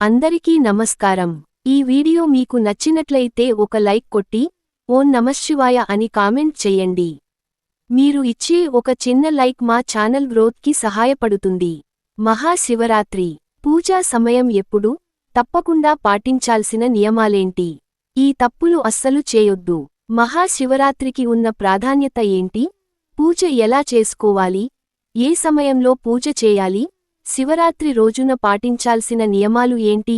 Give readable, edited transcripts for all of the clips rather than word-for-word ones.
అందరికీ నమస్కారం. ఈ వీడియో మీకు నచ్చినట్లయితే ఒక లైక్ కొట్టి ఓం నమఃశివాయ అని కామెంట్ చేయండి. మీరు ఇచ్చే ఒక చిన్న లైక్ మా ఛానల్ గ్రోత్కి సహాయపడుతుంది. మహాశివరాత్రి పూజా సమయం ఎప్పుడు? తప్పకుండా పాటించాల్సిన నియమాలేంటి? ఈ తప్పులు అస్సలు చేయొద్దు. మహాశివరాత్రికి ఉన్న ప్రాధాన్యత ఏంటి? పూజ ఎలా చేసుకోవాలి? ఏ సమయంలో పూజ చేయాలి? శివరాత్రి రోజున పాటించాల్సిన నియమాలు ఏంటి?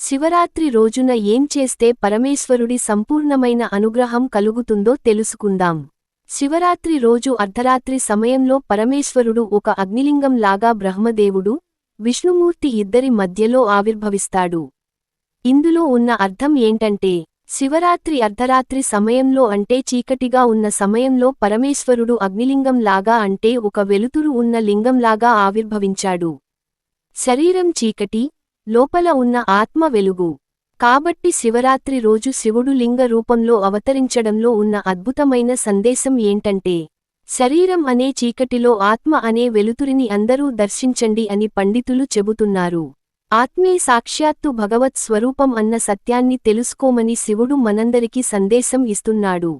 శివరాత్రి రోజున ఏం చేస్తే పరమేశ్వరుడి సంపూర్ణమైన అనుగ్రహం కలుగుతుందో తెలుసుకుందాం. శివరాత్రి రోజు అర్ధరాత్రి సమయంలో పరమేశ్వరుడు ఒక అగ్నిలింగం లాగా బ్రహ్మదేవుడు, విష్ణుమూర్తి ఇద్దరి మధ్యలో ఆవిర్భవిస్తాడు. ఇందులో ఉన్న అర్థం ఏంటంటే, శివరాత్రి అర్ధరాత్రి సమయంలో అంటే చీకటిగా ఉన్న సమయంలో పరమేశ్వరుడు అగ్నిలింగం లాగా అంటే ఒక వెలుతురు ఉన్న లింగంలాగా ఆవిర్భవించాడు. శరీరం చీకటి, లోపల ఉన్న ఆత్మ వెలుగు. కాబట్టి శివరాత్రి రోజు శివుడు లింగ రూపంలో అవతరించడంలో ఉన్న అద్భుతమైన సందేశం ఏంటంటే, శరీరం అనే చీకటిలో ఆత్మ అనే వెలుతురిని అందరూ దర్శించండి అని పండితులు చెబుతున్నారు. ఆత్మే సాక్షాత్తు భగవత్ స్వరూపం అన్న సత్యాన్ని తెలుసుకోమని శివుడు మనందరికీ సందేశం ఇస్తున్నాడు.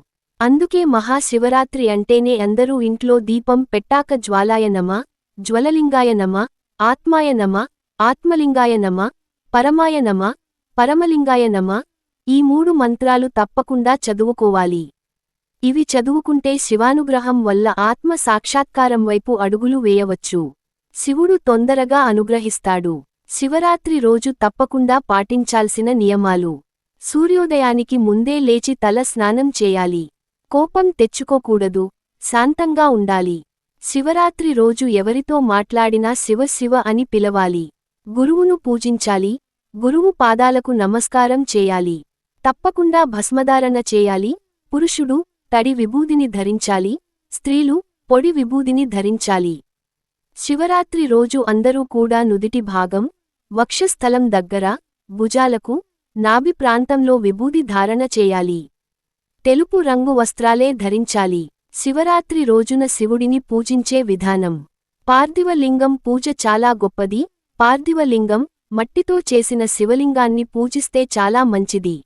అందుకే మహాశివరాత్రి అంటేనే అందరూ ఇంట్లో దీపం పెట్టాక జ్వాలాయ నమః, జ్వలలింగాయ నమః, ఆత్మాయ నమః, ఆత్మలింగాయ నమః, పరమాయ నమః, పరమలింగాయ నమః ఈ 3 మంత్రాలు తప్పకుండా చదువుకోవాలి. ఇవి చదువుకుంటే శివానుగ్రహం వల్ల ఆత్మ సాక్షాత్కారం వైపు అడుగులు వేయవచ్చు. శివుడు తొందరగా అనుగ్రహిస్తాడు. శివరాత్రి రోజు తప్పకుండా పాటించాల్సిన నియమాలు: సూర్యోదయానికి ముందే లేచి తల స్నానం చేయాలి. కోపం తెచ్చుకోకూడదు. శాంతంగా ఉండాలి. శివరాత్రి రోజు ఎవరితో మాట్లాడినా శివ శివ అని పిలవాలి. గురువును పూజించాలి. గురువు పాదాలకు నమస్కారం చేయాలి. తప్పకుండా భస్మధారణ చేయాలి. పురుషుడు తడి విభూదిని ధరించాలి. స్త్రీలు పొడి విభూదిని ధరించాలి. శివరాత్రి రోజు అందరూ కూడా నుదిటి భాగం, వక్షస్థలం దగ్గర, భుజాలకు, నాభి ప్రాంతంలో విభూది ధారణ చేయాలి. తెలుపు రంగు వస్త్రాలే ధరించాలి. శివరాత్రి రోజున శివుడిని పూజించే విధానం: పార్థివ లింగం పూజ చాలా గొప్పది. పార్థివ లింగం, మట్టితో చేసిన శివలింగాన్ని పూజిస్తే చాలా మంచిది.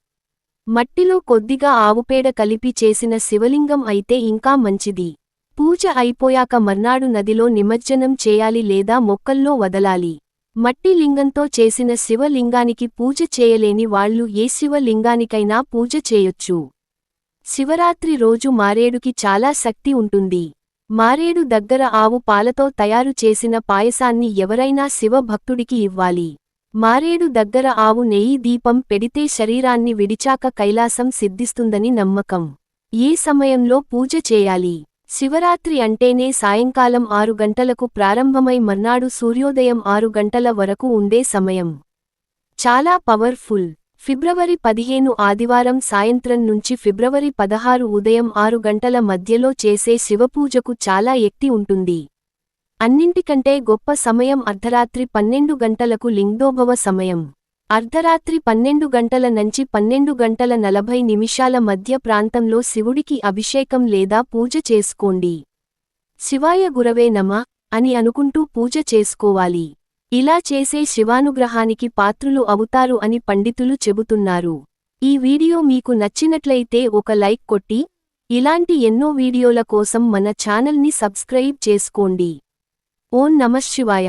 మట్టిలో కొద్దిగా ఆవుపేడ కలిపి చేసిన శివలింగం అయితే ఇంకా మంచిది. పూజ అయిపోయాక మర్నాడు నదిలో నిమజ్జనం చేయాలి లేదా మొక్కల్లో వదలాలి. మట్టి లింగంతో చేసిన శివలింగానికి పూజ చేయలేని వాళ్లు ఏ శివలింగానికైనా పూజ చేయొచ్చు. శివరాత్రి రోజు మారేడుకి చాలా శక్తి ఉంటుంది. మారేడు దగ్గర ఆవు పాలతో తయారు చేసిన పాయసాన్ని ఎవరైనా శివ భక్తుడికి ఇవ్వాలి. మారేడు దగ్గర ఆవు నెయ్యి దీపం పెడితే శరీరాన్ని విడిచాక కైలాసం సిద్ధిస్తుందని నమ్మకం. ఏ సమయంలో పూజ చేయాలి? శివరాత్రి అంటేనే సాయంకాలం 6 గంటలకు ప్రారంభమై మర్నాడు సూర్యోదయం 6 గంటల వరకు ఉండే సమయం. చాలా పవర్ఫుల్. ఫిబ్రవరి 15 ఆదివారం సాయంత్రం నుంచి ఫిబ్రవరి 16 ఉదయం 6 గంటల మధ్యలో చేసే శివపూజకు చాలా శక్తి ఉంటుంది. అన్నింటికంటే గొప్ప సమయం అర్ధరాత్రి 12 గంటలకు లింగోద్భవ సమయం. అర్ధరాత్రి 12 గంటల నుంచి 12 గంటల 40 నిమిషాల మధ్య ప్రాంతంలో శివుడికి అభిషేకం లేదా పూజ చేసుకోండి. శివాయ గురవే నమః అని అనుకుంటూ పూజ చేసుకోవాలి. ఇలా చేసే శివానుగ్రహానికి పాత్రులు అవుతారు అని పండితులు చెబుతున్నారు. ఈ వీడియో మీకు నచ్చినట్లయితే ఒక లైక్ కొట్టి, ఇలాంటి ఎన్నో వీడియోల కోసం మన ఛానల్ని సబ్స్క్రైబ్ చేసుకోండి. ఓం నమఃశివాయ.